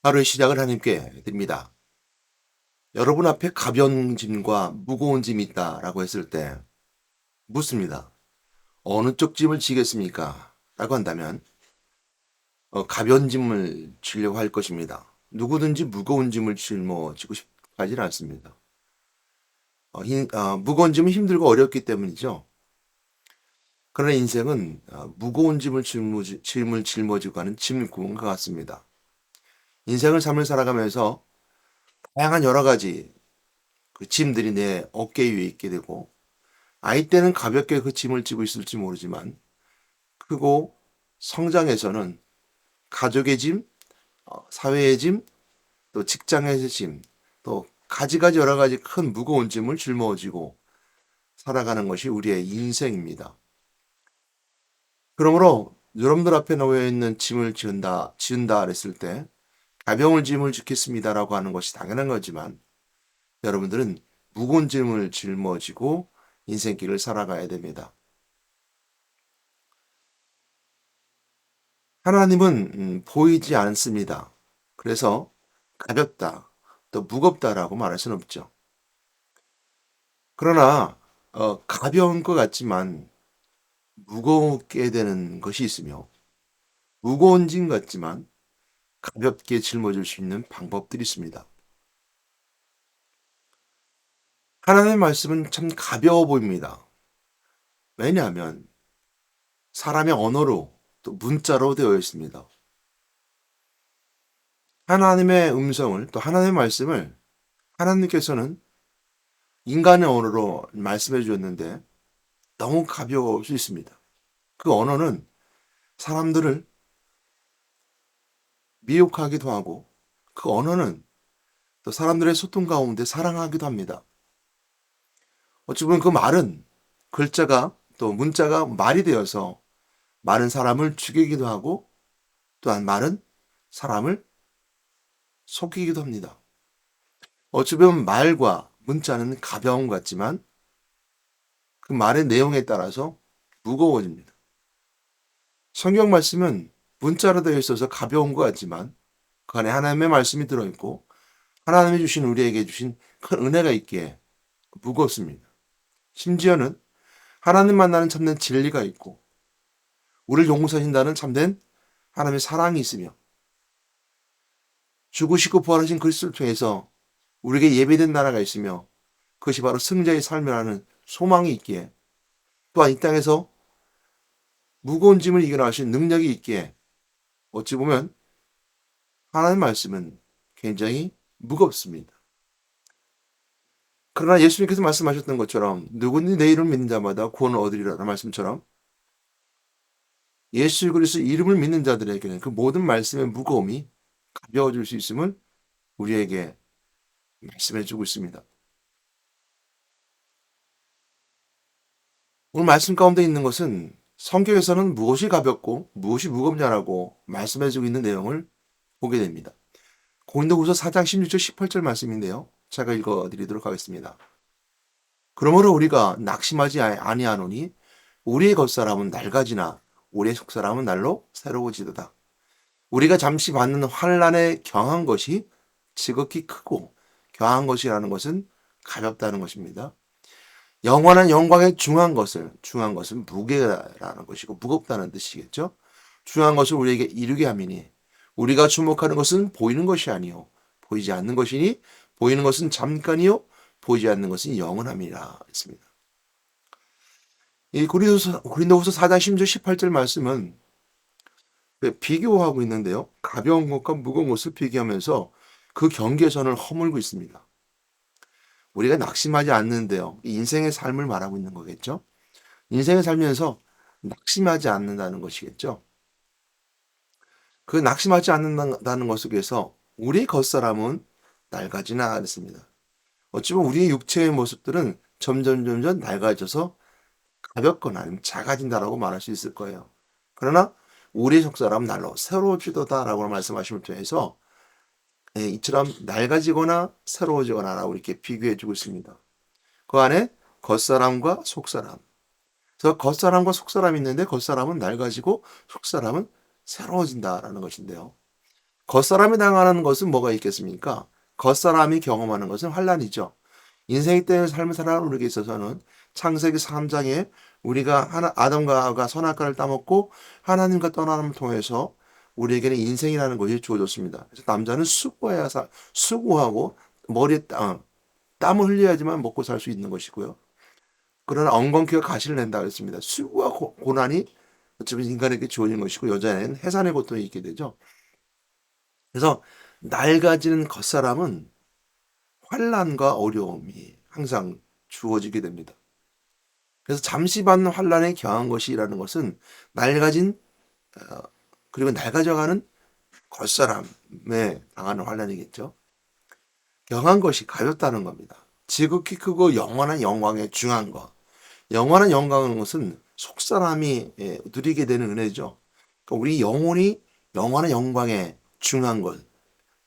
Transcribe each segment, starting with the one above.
하루의 시작을 하나님께 드립니다. 여러분 앞에 가벼운 짐과 무거운 짐이 있다라고 했을 때 묻습니다. 어느 쪽 짐을 지겠습니까? 라고 한다면 가벼운 짐을 지려고 할 것입니다. 누구든지 무거운 짐을 짊어지고 싶어하지는 않습니다. 무거운 짐은 힘들고 어렵기 때문이죠. 그러나 인생은 무거운 짐을 짊어지고 가는 짐꾼과 같습니다. 인생을 삶을 살아가면서 다양한 여러 가지 그 짐들이 내 어깨 위에 있게 되고 아이 때는 가볍게 그 짐을 지고 있을지 모르지만 크고 성장해서는 가족의 짐, 사회의 짐, 또 직장에서의 짐, 또 가지가지 여러 가지 큰 무거운 짐을 짊어지고 살아가는 것이 우리의 인생입니다. 그러므로 여러분들 앞에 놓여 있는 짐을 지은다 그랬을 때 가벼운 짐을 짓겠습니다라고 하는 것이 당연한 거지만 여러분들은 무거운 짐을 짊어지고 인생길을 살아가야 됩니다. 하나님은 보이지 않습니다. 그래서 가볍다, 또 무겁다라고 말할 수는 없죠. 그러나 가벼운 것 같지만 무겁게 되는 것이 있으며 무거운 짐 같지만 가볍게 짊어질 수 있는 방법들이 있습니다. 하나님의 말씀은 참 가벼워 보입니다. 왜냐하면 사람의 언어로 또 문자로 되어 있습니다. 하나님의 음성을 또 하나님의 말씀을 하나님께서는 인간의 언어로 말씀해 주었는데 너무 가벼울 수 있습니다. 그 언어는 사람들을 미혹하기도 하고 그 언어는 또 사람들의 소통 가운데 사랑하기도 합니다. 어찌 보면 그 말은 글자가 또 문자가 말이 되어서 많은 사람을 죽이기도 하고 또한 말은 사람을 속이기도 합니다. 어찌 보면 말과 문자는 가벼운 것 같지만 그 말의 내용에 따라서 무거워집니다. 성경 말씀은 문자로 되어 있어서 가벼운 것 같지만 그 안에 하나님의 말씀이 들어있고 하나님이 주신 우리에게 주신 큰 은혜가 있기에 무겁습니다. 심지어는 하나님 만나는 참된 진리가 있고 우리를 용서하신다는 참된 하나님의 사랑이 있으며 죽으시고 부활하신 그리스도를 통해서 우리에게 예배된 나라가 있으며 그것이 바로 승자의 삶이라는 소망이 있기에 또한 이 땅에서 무거운 짐을 이겨나가신 능력이 있기에 어찌 보면 하나님의 말씀은 굉장히 무겁습니다. 그러나 예수님께서 말씀하셨던 것처럼 누구든지 내 이름을 믿는 자마다 구원을 얻으리라는 말씀처럼 예수 그리스도 이름을 믿는 자들에게는 그 모든 말씀의 무거움이 가벼워질 수 있음을 우리에게 말씀해 주고 있습니다. 오늘 말씀 가운데 있는 것은 성경에서는 무엇이 가볍고 무엇이 무겁냐라고 말씀해 주고 있는 내용을 보게 됩니다. 고린도후서 4장 16절 18절 말씀인데요. 제가 읽어 드리도록 하겠습니다. 그러므로 우리가 낙심하지 아니하노니 우리의 겉사람은 낡아지나 우리의 속사람은 날로 새로워지도다. 우리가 잠시 받는 환난에 경한 것이 지극히 크고 경한 것이라는 것은 가볍다는 것입니다. 영원한 영광의 중한 것은 무게라는 것이고 무겁다는 뜻이겠죠. 중한 것을 우리에게 이루게 함이니 우리가 주목하는 것은 보이는 것이 아니요 보이지 않는 것이니 보이는 것은 잠깐이요 보이지 않는 것은 영원함이라 했습니다. 이 고린도후서 4장 10절 18절 말씀은 비교하고 있는데요. 가벼운 것과 무거운 것을 비교하면서 그 경계선을 허물고 있습니다. 우리가 낙심하지 않는데요. 인생의 삶을 말하고 있는 거겠죠. 인생을 살면서 낙심하지 않는다는 것이겠죠. 그 낙심하지 않는다는 것 속에서 우리 겉사람은 낡아지나 않습니다. 어찌 보면 우리의 육체의 모습들은 점점 낡아져서 가볍거나 아니면 작아진다라고 말할 수 있을 거예요. 그러나 우리 속사람은 날로 새로워지도다라고 말씀하심을 통해서 이처럼 낡아지거나 새로워지거나라고 이렇게 비교해 주고 있습니다. 그 안에 겉사람과 속사람. 그래서 겉사람과 속사람이 있는데 겉사람은 낡아지고 속사람은 새로워진다라는 것인데요. 겉사람이 당하는 것은 뭐가 있겠습니까? 겉사람이 경험하는 것은 환난이죠. 인생의 때의 삶을 살아가는 우리에게 있어서는 창세기 3장에 우리가 아담과 하와가 선악과를 따먹고 하나님과 떠남을 통해서 우리에게는 인생이라는 것이 주어졌습니다. 그래서 남자는 수고하고 머리에 땀을 흘려야지만 먹고 살 수 있는 것이고요. 그러나 엉겅퀴가 가시를 낸다 그랬습니다. 수고와 고난이 어쩌면 인간에게 주어진 것이고 여자는 해산의 고통이 있게 되죠. 그래서 낡아지는 겉사람은 환난과 어려움이 항상 주어지게 됩니다. 그래서 잠시 받는 환난에 경한 것이라는 것은 낡아진 그리고 낡아져가는 겉사람에 당하는 환난이겠죠. 경한 것이 가볍다는 겁니다. 지극히 크고 영원한 영광에 중한 것. 영원한 영광은 것은 속사람이 누리게 되는 은혜죠. 그러니까 우리 영혼이 영원한 영광에 중한 것.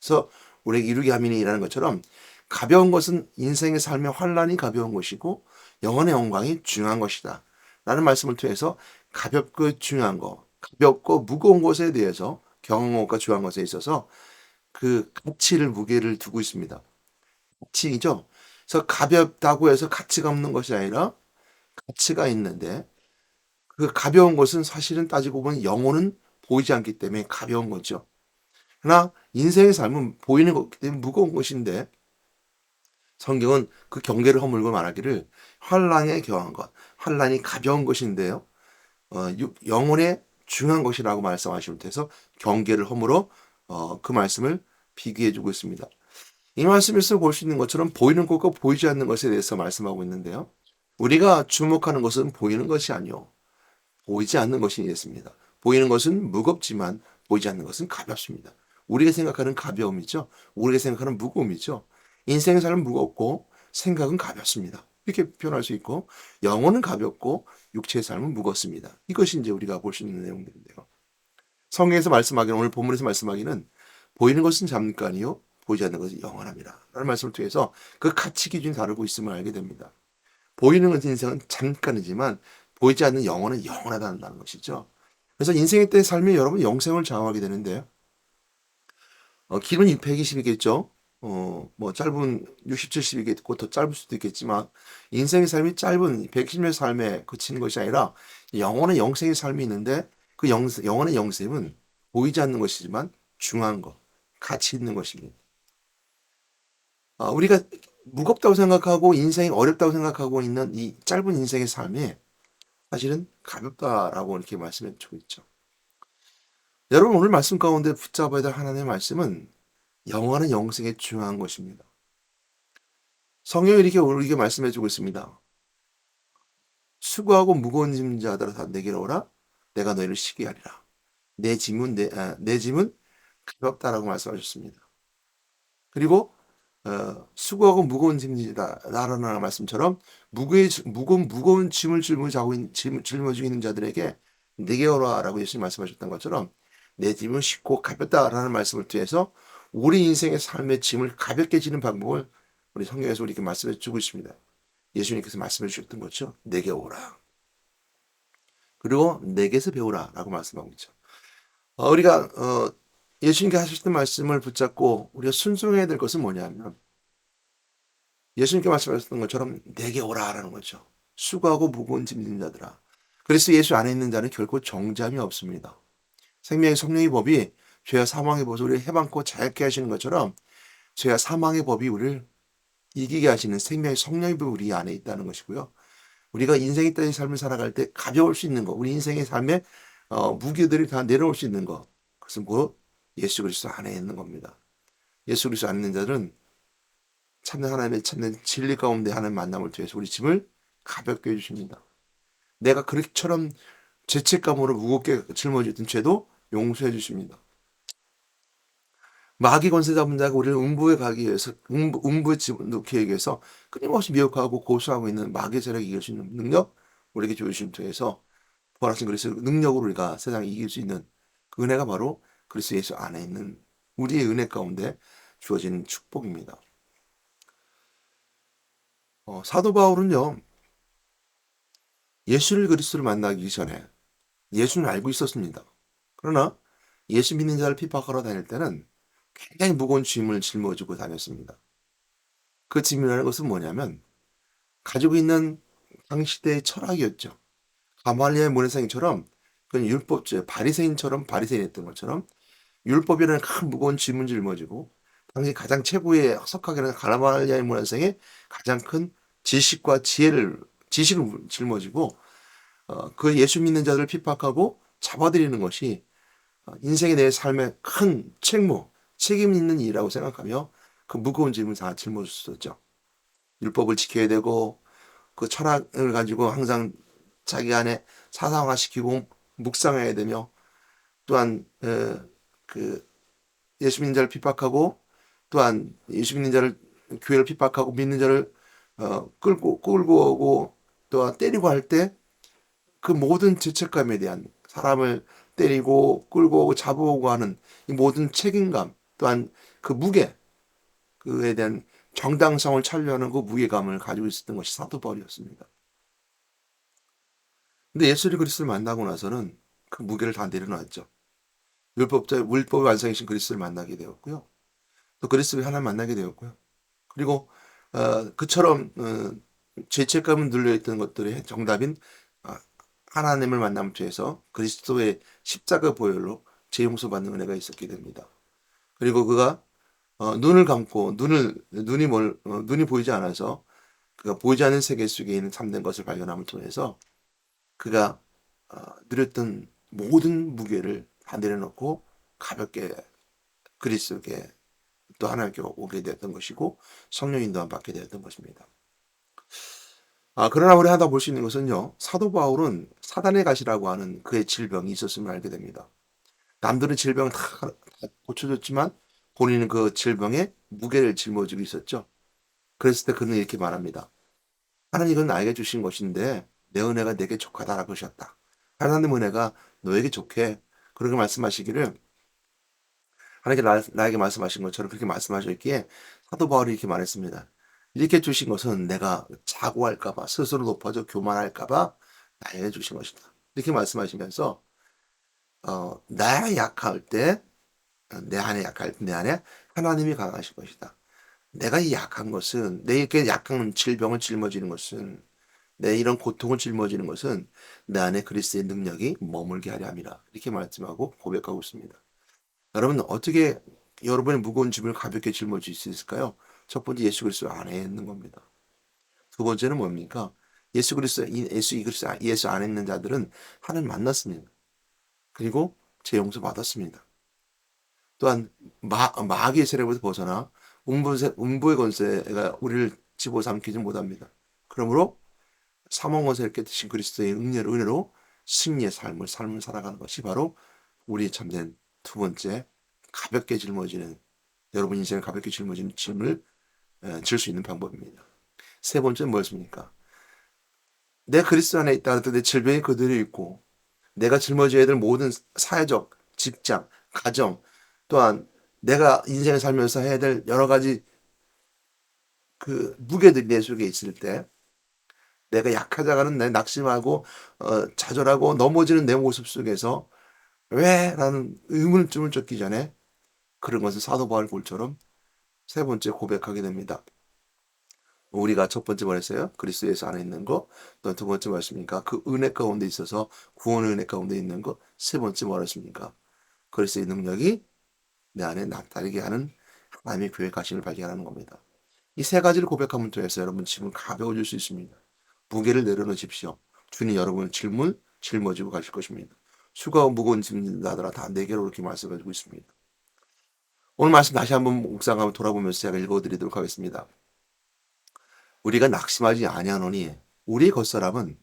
그래서 우리에게 이루게 함이니라는 것처럼 가벼운 것은 인생의 삶의 환란이 가벼운 것이고 영원의 영광이 중요한 것이다. 라는 말씀을 통해서 가볍고 중요한 것, 가볍고 무거운 것에 대해서 경한 것과 중요한 것에 있어서 그 가치를 무게를 두고 있습니다. 가치이죠. 그래서 가볍다고 해서 가치가 없는 것이 아니라 가치가 있는데 그 가벼운 것은 사실은 따지고 보면 영혼은 보이지 않기 때문에 가벼운 거죠. 그러나 인생의 삶은 보이는 것 때문에 무거운 것인데 성경은 그 경계를 허물고 말하기를 환난에 경한 것, 환난이 가벼운 것인데요. 영혼에 중요한 것이라고 말씀하시면 돼서 경계를 허물어 그 말씀을 비교해주고 있습니다. 이 말씀에서 볼 수 있는 것처럼 보이는 것과 보이지 않는 것에 대해서 말씀하고 있는데요. 우리가 주목하는 것은 보이는 것이 아니요 보이지 않는 것이겠습니다. 보이는 것은 무겁지만 보이지 않는 것은 가볍습니다. 우리가 생각하는 가벼움이죠. 우리가 생각하는 무거움이죠. 인생의 삶은 무겁고 생각은 가볍습니다. 이렇게 표현할 수 있고 영혼은 가볍고 육체의 삶은 무겁습니다. 이것이 이제 우리가 볼 수 있는 내용들인데요. 성경에서 말씀하기는 오늘 본문에서 말씀하기는 보이는 것은 잠깐이요 보이지 않는 것은 영원합니다. 라는 말씀을 통해서 그 가치 기준이 다르고 있음을 알게 됩니다. 보이는 것은 인생은 잠깐이지만 보이지 않는 영혼은 영원하다는 것이죠. 그래서 인생의 때 삶이 여러분 영생을 좌우하게 되는데요. 길은 120이겠죠. 뭐 짧은 60, 70이겠고 더 짧을 수도 있겠지만 인생의 삶이 짧은 110년 삶에 그치는 것이 아니라 영원한 영생의 삶이 있는데 그 영원한 영생은 보이지 않는 것이지만 중요한 것, 가치 있는 것입니다. 우리가 무겁다고 생각하고 인생이 어렵다고 생각하고 있는 이 짧은 인생의 삶이 사실은 가볍다라고 이렇게 말씀해 주고 있죠. 여러분 오늘 말씀 가운데 붙잡아야 될 하나님의 말씀은 영원한 영생에 중요한 것입니다. 성경이 이렇게 우리에게 말씀해 주고 있습니다. 수고하고 무거운 짐 자들아 다 내게로 오라. 내가 너희를 쉬게 하리라. 내 짐은 가볍다라고 말씀하셨습니다. 그리고 수고하고 무거운 짐이다 라는 말씀처럼 무거운 짐을 짊어지고 있는 자들에게 내게 오라라고 예수님 말씀하셨던 것처럼 내 짐은 쉽고 가볍다라는 말씀을 통해서 우리 인생의 삶의 짐을 가볍게 지는 방법을 우리 성경에서 우리에게 말씀해 주고 있습니다. 예수님께서 말씀해 주셨던 것죠. 내게 오라. 그리고 내게서 배우라라고 말씀하고 있죠. 우리가 예수님께서 하셨던 말씀을 붙잡고 우리가 순종해야 될 것은 뭐냐면 예수님께 말씀하셨던 것처럼 내게 오라라는 거죠. 수고하고 무거운 짐 있는 자들아. 그래서 예수 안에 있는 자는 결코 정잠이 없습니다. 생명의 성령의 법이 죄와 사망의 법을 우리를 해방고 자유케 하시는 것처럼 죄와 사망의 법이 우리를 이기게 하시는 생명의 성령의 법이 우리 안에 있다는 것이고요. 우리가 인생의 따윈 삶을 살아갈 때 가벼울 수 있는 것, 우리 인생의 삶에 무게들이 다 내려올 수 있는 것, 그것은 뭐 예수 그리스도 안에 있는 겁니다. 예수 그리스도 안에 있는 자는 참된 하나님의 참된 진리 가운데 하는 만남을 통해서 우리 짐을 가볍게 해주십니다. 내가 그처럼 죄책감으로 무겁게 짊어지던 죄도 용서해 주십니다. 마귀 권세 잡은 자가 우리를 음부에 가기 위해서 음부에 집어넣기 위해서 끊임없이 미혹하고 고수하고 있는 마귀의 세력을 이길 수 있는 능력 우리에게 주신 통해서 부활하신 그리스도 능력으로 우리가 세상을 이길 수 있는 그 은혜가 바로 그리스도 예수 안에 있는 우리의 은혜 가운데 주어지는 축복입니다. 사도 바울은요. 예수를 그리스도를 만나기 전에 예수는 알고 있었습니다. 그러나 예수 믿는 자를 핍박하러 다닐 때는 굉장히 무거운 짐을 짊어지고 다녔습니다. 그 짐이라는 것은 뭐냐면 가지고 있는 당시대의 철학이었죠. 가말리엘 문해상처럼 그건 율법주의 바리새인처럼 바리새인했던 것처럼 율법이라는 큰 무거운 짐을 짊어지고 당시 가장 최고의 석학이라는 가말리엘 문해상의 가장 큰 지식을 짊어지고 그 예수 믿는 자들을 핍박하고 잡아들이는 것이 인생의 내 삶의 큰 책임 있는 일이라고 생각하며 그 무거운 짐을 다 짊어졌었죠. 율법을 지켜야 되고 그 철학을 가지고 항상 자기 안에 사상화시키고 묵상해야 되며 또한 그 예수 믿는 자를 핍박하고 또한 예수 믿는 자를 교회를 핍박하고 믿는 자를 끌고 오고 또한 때리고 할 때 그 모든 죄책감에 대한 사람을 때리고 끌고 오고 잡아오고 하는 이 모든 책임감 또한 그 무게 그에 대한 정당성을 차지하는 그 무게감을 가지고 있었던 것이 사도 바울이었습니다. 근데 예수 그리스도를 만나고 나서는 그 무게를 다 내려놨죠. 율법의 완성이신 그리스도를 만나게 되었고요. 또 그리스도의 하나님 만나게 되었고요. 그리고 그처럼 죄책감을 눌려있던 것들의 정답인 어, 하나님을 만남을 통해서 그리스도의 십자가 보혈로 죄 용서받는 은혜가 있었게 됩니다. 그리고 그가 눈을 감고 눈이 보이지 않아서 그가 보이지 않는 세계 속에 있는 참된 것을 발견함을 통해서 그가 누렸던 모든 무게를 다 내려놓고 가볍게 그리스도께 또 하나님께 오게 되었던 것이고 성령 인도함 받게 되었던 것입니다. 그러나 우리 하나 볼 수 있는 것은요. 사도 바울은 사단의 가시라고 하는 그의 질병이 있었음을 알게 됩니다. 남들은 질병을 다 고쳐줬지만 본인은 그 질병에 무게를 짊어지고 있었죠. 그랬을 때 그는 이렇게 말합니다. 하나님 이건 나에게 주신 것인데 내 은혜가 내게 족하다라고 하셨다. 하나님 은혜가 너에게 좋게 그렇게 말씀하시기를 하나님께 나에게 말씀하신 것처럼 그렇게 말씀하셨기에 사도 바울이 이렇게 말했습니다. 이렇게 주신 것은 내가 자고할까봐 스스로 높아져 교만할까봐 나에게 주신 것이다. 이렇게 말씀하시면서 나 약할 때 내 안에 약할 때 내 안에 하나님이 강하신 것이다. 내가 이 약한 것은 내 이렇게 약한 질병을 짊어지는 것은 내 이런 고통을 짊어지는 것은 내 안에 그리스도의 능력이 머물게 하려 함이라. 이렇게 말씀하고 고백하고 있습니다. 여러분 어떻게 여러분의 무거운 짐을 가볍게 짊어질 수 있을까요? 첫 번째 예수 그리스도 안에 있는 겁니다. 두 번째는 뭡니까? 예수 안에 있는 자들은 하나님 만났습니다. 그리고 제 용서 받았습니다. 또한 마귀의 세력에서 벗어나 음부의 권세가 우리를 집어삼키지 못합니다. 그러므로 사망 권세를 깨뜨신 그리스도의 은혜로 승리의 삶을 살아가는 것이 바로 우리의 참된 두 번째 가볍게 짊어지는 여러분 인생을 가볍게 짊어지는 짐을 질 수 있는 방법입니다. 세 번째는 무엇입니까? 내 그리스도 안에 있다 하더라도 내 질병이 그대로 있고 내가 짊어져야 될 모든 사회적, 직장, 가정 또한 내가 인생을 살면서 해야 될 여러 가지 그 무게들이 내 속에 있을 때 내가 약하다가는 내 낙심하고 좌절하고 넘어지는 내 모습 속에서 왜? 라는 의문점을 쫓기 전에 그런 것을 사도 바울 골처럼 세 번째 고백하게 됩니다. 우리가 첫 번째 말했어요. 그리스도 예수 안에 있는 거. 또 두 번째 말했습니까? 그 은혜 가운데 있어서 구원의 은혜 가운데 있는 거. 세 번째 말했습니까? 그리스도의 능력이 내 안에 나타나게 하는 하나님의 교회 가심을 발견하는 겁니다. 이 세 가지를 고백함을 통해서 여러분 짐을 가벼워질 수 있습니다. 무게를 내려놓으십시오. 주님 여러분의 짐을 짊어지고 가실 것입니다. 수고하고 무거운 짐 나더라 다 내게로 이렇게 말씀해주고 있습니다. 오늘 말씀 다시 한번 묵상하며 돌아보면서 제가 읽어드리도록 하겠습니다. 우리가 낙심하지 아니하노니 우리의 겉사람은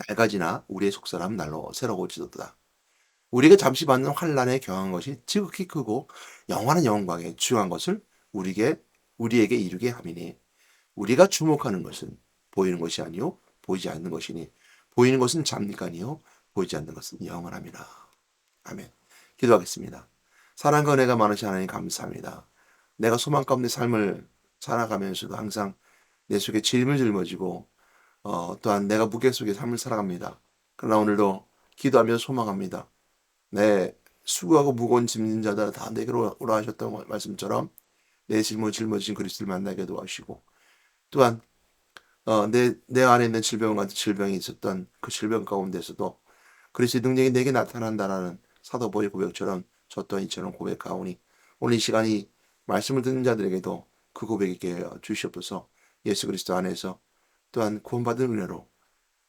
낡아지나 우리의 속사람은 날로 새로워지도다. 우리가 잠시 받는 환난에 경한 것이 지극히 크고 영원한 영광에 중요한 것을 우리에게 이루게 함이니 우리가 주목하는 것은 보이는 것이 아니요 보이지 않는 것이니 보이는 것은 잠깐이요 보이지 않는 것은 영원함이라. 아멘. 기도하겠습니다. 사랑과 은혜가 많으신 하나님 감사합니다. 내가 소망 가운데 삶을 살아가면서도 항상 내 속에 짐을 짊어지고 또한 내가 무게 속에 삶을 살아갑니다. 그러나 오늘도 기도하며 소망합니다. 내 수고하고 무거운 짐진 자들 다 내게로 오라 하셨던 말씀처럼 내 짊어 짊어진 그리스도를 만나게 도와주시고, 또한 내 안에 있는 질병 같은 질병이 있었던 그 질병 가운데서도 그리스도의 능력이 내게 나타난다라는 사도 바울의 고백처럼 저 또한 이처럼 고백하오니, 오늘 이 시간이 말씀을 듣는 자들에게도 그 고백이 하여 주시옵소서. 예수 그리스도 안에서 또한 구원받은 은혜로,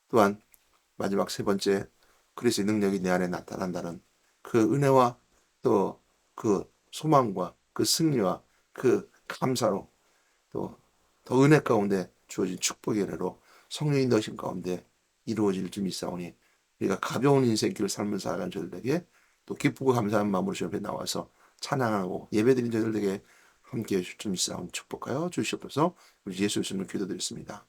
또한 마지막 세 번째, 그리스도의 능력이 내 안에 나타난다는 그 은혜와 또 그 소망과 그 승리와 그 감사로, 또 더 은혜 가운데 주어진 축복의 은혜로 성령의 인도하심 가운데 이루어질 줄 믿사오니, 우리가 가벼운 인생길을 삶을 살아가는 저들에게 또 기쁘고 감사한 마음으로 주 앞에 나와서 찬양하고 예배드린 저들에게 함께해 주실 줄 믿사오니 축복하여 주시옵소서. 우리 예수 이름으로 기도드렸습니다.